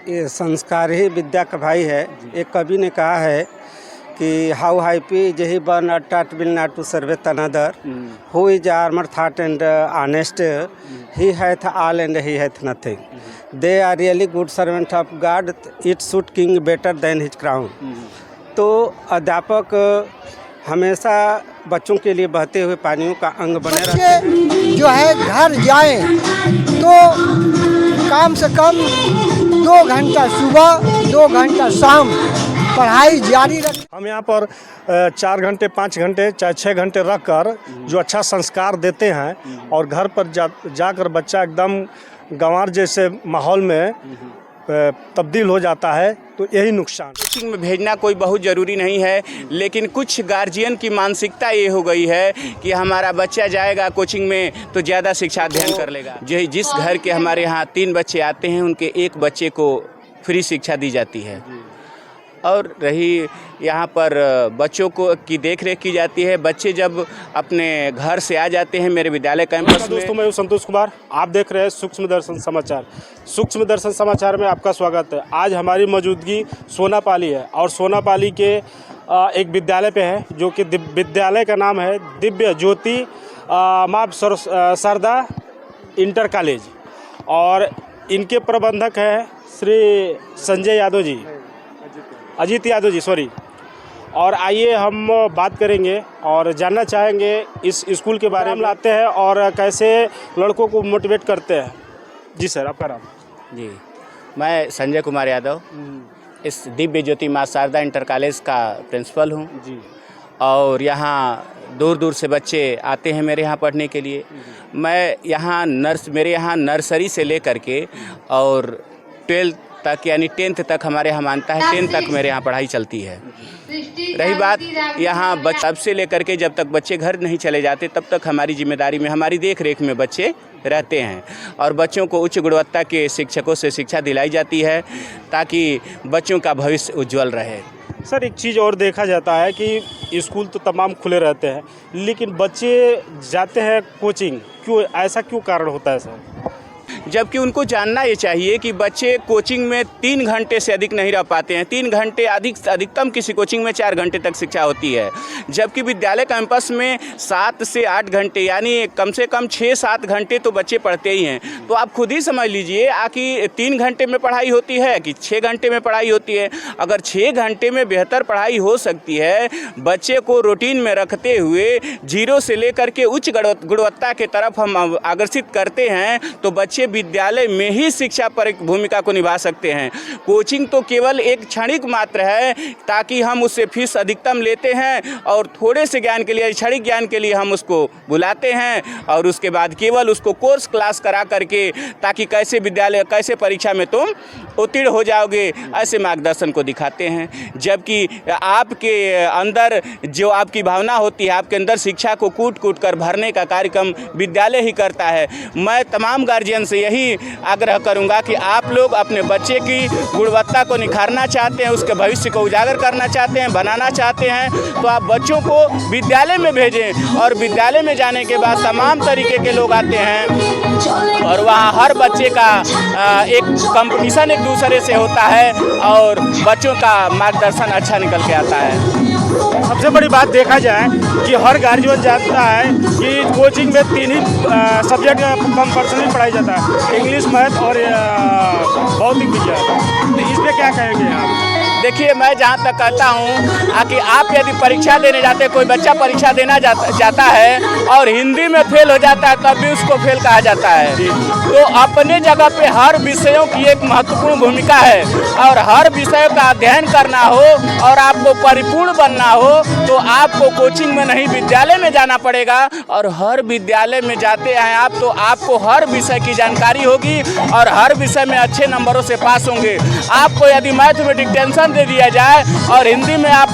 ये संस्कार ही विद्या का भाई है। एक कवि ने कहा है कि how happy is he born at will not to serve another who is armour thought and honest he hath all and he hath nothing they are really good servant of God it should king better than his crown. तो अध्यापक हमेशा बच्चों के लिए बहते हुए पानियों का अंग बने रहते जो है घर जाएं तो कम से कम 2 घंटा सुबह 2 घंटा शाम पढ़ाई जारी रखें। हम यहाँ पर 4 घंटे 5 घंटे चाहे 6 घंटे रख कर जो अच्छा संस्कार देते हैं और घर पर जाकर बच्चा एकदम गंवार जैसे माहौल में तब्दील हो जाता है, तो यही नुकसान। कोचिंग में भेजना कोई बहुत ज़रूरी नहीं है, लेकिन कुछ गार्जियन की मानसिकता ये हो गई है कि हमारा बच्चा जाएगा कोचिंग में तो ज़्यादा शिक्षा अध्ययन कर लेगा। जिस घर के हमारे यहाँ 3 बच्चे आते हैं उनके एक बच्चे को फ्री शिक्षा दी जाती है, और रही यहाँ पर बच्चों को की देख रेख की जाती है। बच्चे जब अपने घर से आ जाते हैं मेरे विद्यालय कैंपस में। दोस्तों, मैं संतोष कुमार, आप देख रहे हैं सूक्ष्म दर्शन समाचार। सूक्ष्म दर्शन समाचार में आपका स्वागत है। आज हमारी मौजूदगी सोनापाली है और सोनापाली के एक विद्यालय पे है, जो कि विद्यालय का नाम है दिव्य ज्योति माँ शारदा इंटर कॉलेज, और इनके प्रबंधक हैं श्री संजय यादव जी, अजीत यादव जी, सॉरी। और आइए हम बात करेंगे और जानना चाहेंगे इस स्कूल के बारे में, लाते हैं और कैसे लड़कों को मोटिवेट करते हैं। जी सर, आपका नाम? जी, मैं संजय कुमार यादव इस दिव्य ज्योति माँ शारदा इंटर कॉलेज का प्रिंसिपल हूँ जी। और यहाँ दूर दूर से बच्चे आते हैं मेरे यहाँ पढ़ने के लिए। मैं यहाँ मेरे यहाँ नर्सरी से लेकर के और 12th तक यानी 10th तक हमारे यहाँ मानता है 10th तक मेरे यहाँ पढ़ाई चलती है। रही बात यहाँ तब से लेकर के जब तक बच्चे घर नहीं चले जाते तब तक हमारी जिम्मेदारी में, हमारी देख रेख में बच्चे रहते हैं और बच्चों को उच्च गुणवत्ता के शिक्षकों से शिक्षा दिलाई जाती है ताकि बच्चों का भविष्य उज्जवल रहे। सर, एक चीज़ और देखा जाता है कि स्कूल तो तमाम खुले रहते हैं, लेकिन बच्चे जाते हैं कोचिंग, क्यों? ऐसा क्यों कारण होता है सर? जबकि उनको जानना ये चाहिए कि बच्चे कोचिंग में 3 घंटे से अधिक नहीं रह पाते हैं। 3 घंटे अधिकतम किसी कोचिंग में 4 घंटे तक शिक्षा होती है, जबकि विद्यालय कैंपस में 7 से 8 घंटे यानी कम से कम 6-7 घंटे तो बच्चे पढ़ते ही हैं। तो आप खुद ही समझ लीजिए कि 3 घंटे में पढ़ाई होती है कि 6 घंटे में पढ़ाई होती है। अगर 6 घंटे में बेहतर पढ़ाई हो सकती है, बच्चे को रूटीन में रखते हुए 0 से लेकर के उच्च गुणवत्ता के तरफ हम आकर्षित करते हैं, तो बच्चे विद्यालय में ही शिक्षा पर एक भूमिका को निभा सकते हैं। कोचिंग तो केवल एक क्षणिक मात्र है, ताकि हम उससे फीस अधिकतम लेते हैं और थोड़े से ज्ञान के लिए, क्षणिक ज्ञान के लिए हम उसको बुलाते हैं और उसके बाद केवल उसको कोर्स क्लास करा करके, ताकि कैसे विद्यालय, कैसे परीक्षा में तुम उत्तीर्ण हो जाओगे, ऐसे मार्गदर्शन को दिखाते हैं। जबकि आपके अंदर जो आपकी भावना होती है, आपके अंदर शिक्षा को कूट कूट कर भरने का कार्यक्रम विद्यालय ही करता है। मैं तमाम गार्जियन से यही आग्रह करूंगा कि आप लोग अपने बच्चे की गुणवत्ता को निखारना चाहते हैं, उसके भविष्य को उजागर करना चाहते हैं, बनाना चाहते हैं, तो आप बच्चों को विद्यालय में भेजें। और विद्यालय में जाने के बाद तमाम तरीके के लोग आते हैं और वहाँ हर बच्चे का एक कंपटीशन एक दूसरे से होता है और बच्चों का मार्गदर्शन अच्छा निकल के आता है। सबसे बड़ी बात देखा जाए कि हर गार्जियन जानता है कि कोचिंग में 3 ही सब्जेक्ट कंपल्सरी पढ़ाई जाता है, इंग्लिश, मैथ और भौतिक विज्ञान। तो इस पर क्या कहेंगे आप? देखिए, मैं जहाँ तक कहता हूँ कि आप यदि परीक्षा देने जाते हैं, कोई बच्चा परीक्षा देना जाता है और हिंदी में फेल हो जाता है, तब भी उसको फेल कहा जाता है। तो अपने जगह पे हर विषयों की एक महत्वपूर्ण भूमिका है और हर विषय का अध्ययन करना हो और आपको परिपूर्ण बनना हो तो आपको कोचिंग में नहीं विद्यालय में जाना पड़ेगा। और हर विद्यालय में जाते हैं आप तो आपको हर विषय की जानकारी होगी और हर विषय में अच्छे नंबरों से पास होंगे। आपको यदि मैथमेटिक्स टेंशन ऑप्शन दे दिया जाए और हिंदी में आप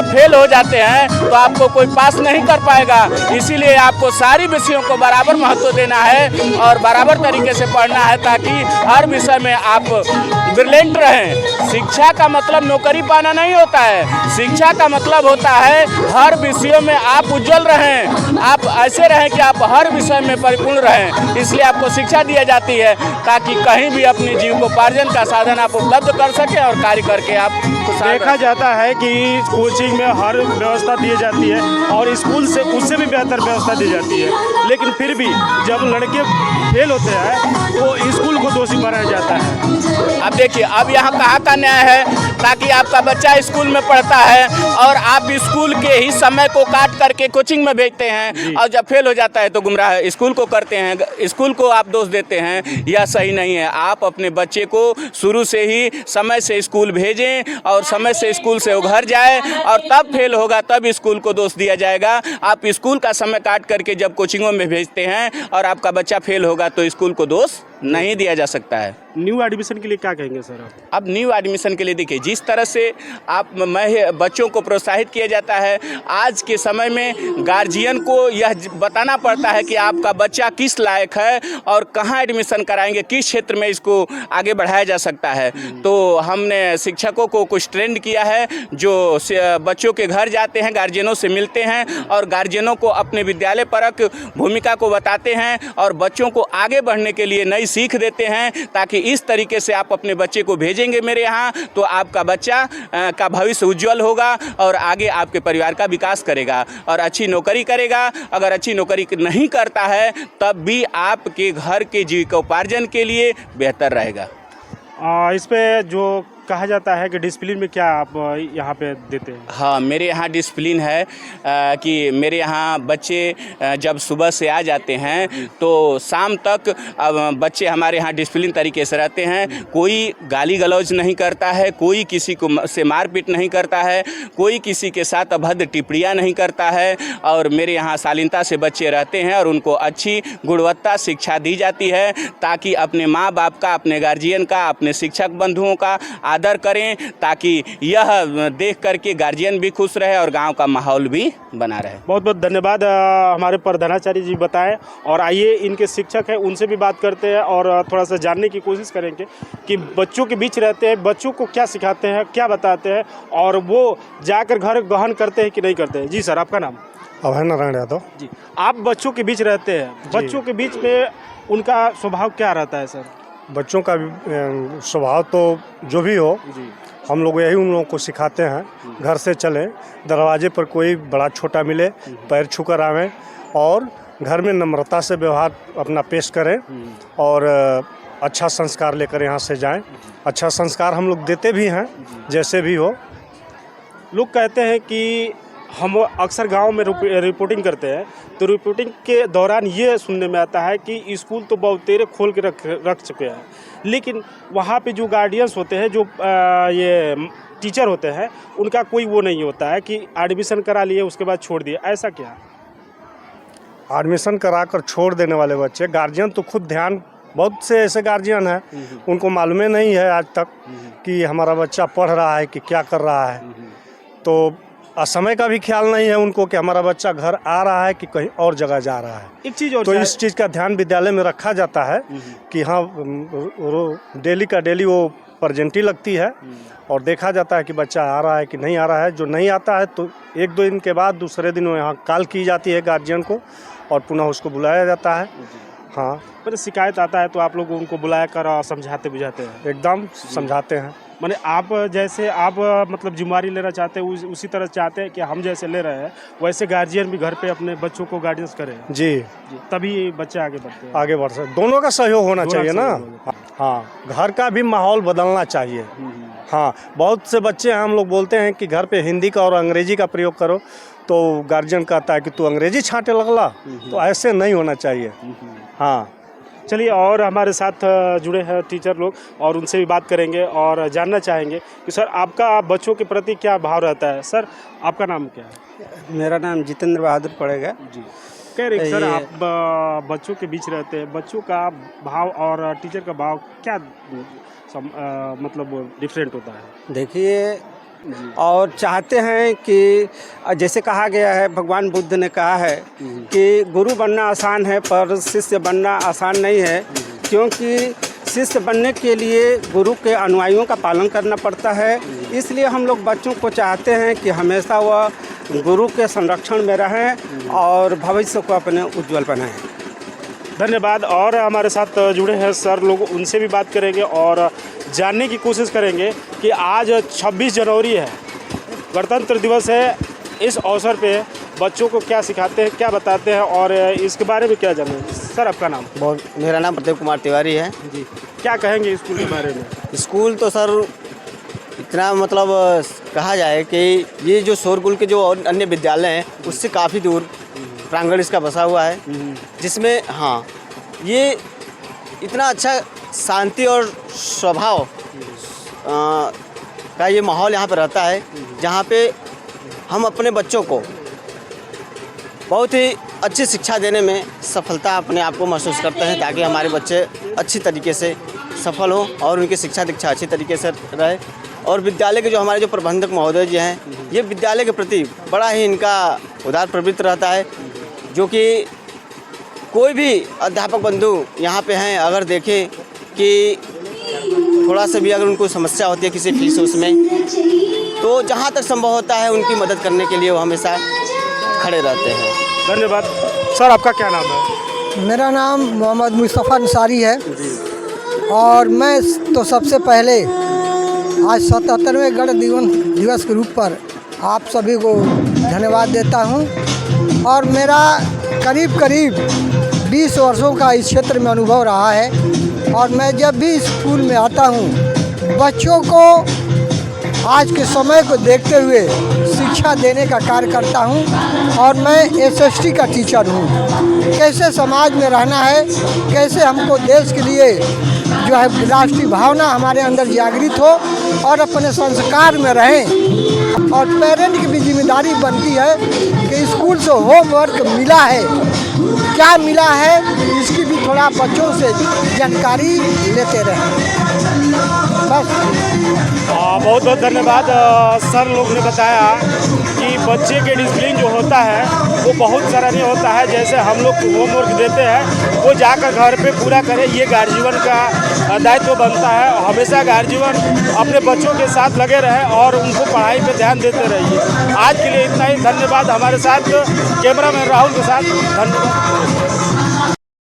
फेल हो जाते हैं तो आपको कोई पास नहीं कर पाएगा। इसीलिए आपको सारी विषयों को बराबर महत्व देना है और बराबर तरीके से पढ़ना है ताकि हर विषय में आप ब्रिलियंट रहें। शिक्षा का मतलब नौकरी पाना नहीं होता है, शिक्षा का मतलब होता है हर विषयों में आप उज्जवल रहें, आप ऐसे रहें कि आप हर विषय में परिपूर्ण रहें। इसलिए आपको शिक्षा दिया जाती है ताकि कहीं भी अपने जीविकोपार्जन का साधन आप उपलब्ध कर सकें और कार्य करके आप देखा जाता है कि कोचिंग में हर व्यवस्था दी जाती है और स्कूल से उससे भी बेहतर व्यवस्था दी जाती है, लेकिन फिर भी जब लड़के फेल होते हैं तो स्कूल को दोषी बनाया जाता है। अब देखिए, अब यहाँ कहाँ का न्याय है ताकि आपका बच्चा स्कूल में पढ़ता है और आप स्कूल के ही समय को काट करके कोचिंग में भेजते हैं और जब फेल हो जाता है तो गुमराह स्कूल को करते हैं, स्कूल को आप दोष देते हैं। यह सही नहीं है। आप अपने बच्चे को शुरू से ही समय से स्कूल भेजें और समय से स्कूल से वो घर जाए और तब फेल होगा तब स्कूल को दोष दिया जाएगा। आप स्कूल का समय काट करके जब कोचिंगों में भेजते हैं और आपका बच्चा फेल होगा तो स्कूल को दोष नहीं दिया जा सकता है। न्यू एडमिशन के लिए क्या कहेंगे सर आप? अब न्यू एडमिशन के लिए देखिए, जिस तरह से बच्चों को प्रोत्साहित किया जाता है, आज के समय में गार्जियन को यह बताना पड़ता है कि आपका बच्चा किस लायक है और कहाँ एडमिशन कराएंगे, किस क्षेत्र में इसको आगे बढ़ाया जा सकता है। तो हमने शिक्षकों को कुछ ट्रेंड किया है जो बच्चों के घर जाते हैं, गार्जियनों से मिलते हैं और गार्जियनों को अपने विद्यालय परक भूमिका को बताते हैं और बच्चों को आगे बढ़ने के लिए नई सीख देते हैं ताकि इस तरीके से आप अपने बच्चे को भेजेंगे मेरे यहाँ तो आपका बच्चा का भविष्य उज्जवल होगा और आगे आपके परिवार का विकास करेगा और अच्छी नौकरी करेगा। अगर अच्छी नौकरी नहीं करता है तब भी आपके घर के जीविकोपार्जन के लिए बेहतर रहेगा। इस पे जो कहा जाता है कि डिसिप्लिन में क्या आप यहाँ पे देते हैं? हाँ, मेरे यहाँ डिसिप्लिन है कि मेरे यहाँ बच्चे जब सुबह से आ जाते हैं तो शाम तक बच्चे हमारे यहाँ डिसिप्लिन तरीके से रहते हैं। कोई गाली गलौज नहीं करता है, कोई किसी को से मारपीट नहीं करता है, कोई किसी के साथ अभद्र टिप्पणियाँ नहीं करता है और मेरे यहाँ शालीनता से बच्चे रहते हैं और उनको अच्छी गुणवत्ता शिक्षा दी जाती है ताकि अपने माँ बाप का, अपने गार्जियन का, अपने शिक्षक बंधुओं का आदर करें ताकि यह देख करके गार्जियन भी खुश रहे और गांव का माहौल भी बना रहे। बहुत बहुत धन्यवाद हमारे प्रधानाचार्य जी बताएं और आइए इनके शिक्षक हैं उनसे भी बात करते हैं और थोड़ा सा जानने की कोशिश करेंगे कि बच्चों के बीच रहते हैं, बच्चों को क्या सिखाते हैं, क्या बताते हैं और वो जाकर घर गहन करते हैं कि नहीं करते हैं। जी सर, आपका नाम? अभय नारायण यादव। जी, आप बच्चों के बीच रहते हैं, बच्चों के बीच में उनका स्वभाव क्या रहता है सर? बच्चों का स्वभाव तो जो भी हो जी, हम लोग यही उन लोगों को सिखाते हैं। घर से चले, दरवाजे पर कोई बड़ा छोटा मिले पैर छूकर आवें और घर में नम्रता से व्यवहार अपना पेश करें और अच्छा संस्कार लेकर यहाँ से जाएं। अच्छा संस्कार हम लोग देते भी हैं जैसे भी हो। लोग कहते हैं कि हम अक्सर गांव में रिपोर्टिंग करते हैं तो रिपोर्टिंग के दौरान ये सुनने में आता है कि स्कूल तो बहुतेरे खोल के रख चुके हैं, लेकिन वहाँ पे जो गार्डियंस होते हैं, जो ये टीचर होते हैं, उनका कोई वो नहीं होता है कि एडमिशन करा लिए उसके बाद छोड़ दिए। ऐसा क्या? एडमिशन कराकर छोड़ देने वाले बच्चे, गार्जियन तो खुद ध्यान, बहुत से ऐसे गार्जियन हैं उनको मालूम नहीं है आज तक कि हमारा बच्चा पढ़ रहा है कि क्या कर रहा है। तो समय का भी ख्याल नहीं है उनको कि हमारा बच्चा घर आ रहा है कि कहीं और जगह जा रहा है। एक चीज़ और तो इस चीज़ का ध्यान विद्यालय में रखा जाता है कि हाँ डेली का डेली वो प्रेजेंटी लगती है और देखा जाता है कि बच्चा आ रहा है कि नहीं आ रहा है। जो नहीं आता है तो एक दो दिन के बाद दूसरे दिन यहाँ कॉल की जाती है गार्जियन को और पुनः उसको बुलाया जाता है। हाँ, पर शिकायत आता है तो आप लोग उनको बुलाया कर समझाते बुझाते हैं? एकदम समझाते हैं। माने आप जैसे आप मतलब जिम्मेवारी लेना चाहते हैं उसी तरह चाहते हैं कि हम जैसे ले रहे हैं वैसे गार्जियन भी घर पे अपने बच्चों को गाइडेंस करें। जी, तभी बच्चे आगे बढ़ते हैं। आगे बढ़ सकते, दोनों का सहयोग होना चाहिए ना। हाँ, घर का भी माहौल बदलना चाहिए। हाँ, बहुत से बच्चे हैं, हम लोग बोलते हैं कि घर पे हिंदी का और अंग्रेजी का प्रयोग करो तो गार्जियन कहता है कि तू अंग्रेजी छांटे लगला, तो ऐसे नहीं होना चाहिए। हाँ, चलिए, और हमारे साथ जुड़े हैं टीचर लोग और उनसे भी बात करेंगे और जानना चाहेंगे कि सर आपका बच्चों के प्रति क्या भाव रहता है। सर, आपका नाम क्या है? मेरा नाम जितेंद्र बहादुर पड़ेगा। जी, कह रहे सर आप बच्चों के बीच रहते हैं, बच्चों का भाव और टीचर का भाव क्या मतलब डिफरेंट होता है? देखिए, और चाहते हैं कि जैसे कहा गया है, भगवान बुद्ध ने कहा है कि गुरु बनना आसान है पर शिष्य बनना आसान नहीं है, क्योंकि शिष्य बनने के लिए गुरु के अनुयायियों का पालन करना पड़ता है। इसलिए हम लोग बच्चों को चाहते हैं कि हमेशा वह गुरु के संरक्षण में रहें और भविष्य को अपने उज्जवल बनाएं। धन्यवाद। और हमारे साथ जुड़े हैं सर लोग, उनसे भी बात करेंगे और जानने की कोशिश करेंगे कि आज 26 जनवरी है, गणतंत्र दिवस है। इस अवसर पे बच्चों को क्या सिखाते हैं, क्या बताते हैं और इसके बारे में क्या जानें? सर आपका नाम? मेरा नाम प्रदीप कुमार तिवारी है जी। क्या कहेंगे स्कूल के बारे में? स्कूल तो सर इतना मतलब कहा जाए कि ये जो शोरगुल के जो और अन्य विद्यालय हैं उससे काफ़ी दूर प्रांगण इसका बसा हुआ है, जिसमें हाँ ये इतना अच्छा शांति और स्वभाव का ये माहौल यहाँ पर रहता है, जहाँ पे हम अपने बच्चों को बहुत ही अच्छी शिक्षा देने में सफलता अपने आप को महसूस करते हैं, ताकि हमारे बच्चे अच्छी तरीके से सफल हों और उनकी शिक्षा दीक्षा अच्छी तरीके से रहे। और विद्यालय के जो हमारे जो प्रबंधक महोदय जी हैं, ये विद्यालय के प्रति बड़ा ही इनका उदार प्रवृत्ति रहता है, जो कि कोई भी अध्यापक बंधु यहाँ पे हैं, अगर देखें कि थोड़ा सा भी अगर उनको समस्या होती है किसी फीस उसमें, तो जहाँ तक संभव होता है उनकी मदद करने के लिए वो हमेशा खड़े रहते हैं। धन्यवाद। सर आपका क्या नाम है? मेरा नाम मोहम्मद मुस्तफ़ा अंसारी है और मैं तो सबसे पहले आज 77वें गण दिवस के रूप पर आप सभी को धन्यवाद देता हूं। और मेरा करीब 20 वर्षों का इस क्षेत्र में अनुभव रहा है और मैं जब भी स्कूल में आता हूं, बच्चों को आज के समय को देखते हुए शिक्षा देने का कार्य करता हूं। और मैं एसएसटी का टीचर हूं। कैसे समाज में रहना है, कैसे हमको देश के लिए जो है राष्ट्रीय भावना हमारे अंदर जागृत हो और अपने संस्कार में रहें। और पेरेंट की भी जिम्मेदारी बनती है कि स्कूल से होमवर्क मिला है, क्या मिला है, इसकी भी थोड़ा बच्चों से जानकारी लेते रहें। बस बहुत बहुत धन्यवाद। सर लोग ने बताया कि बच्चे के डिसिप्लिन जो होता है वो बहुत सराहनीय होता है। जैसे हम लोग होमवर्क देते हैं वो जाकर घर पे पूरा करें, ये गार्जियन का दायित्व बनता है। हमेशा गार्जियन अपने बच्चों के साथ लगे रहे और उनको पढ़ाई पे ध्यान देते रहिए। आज के लिए इतना ही, धन्यवाद। हमारे साथ कैमरामैन राहुल के साथ धन्यवाद।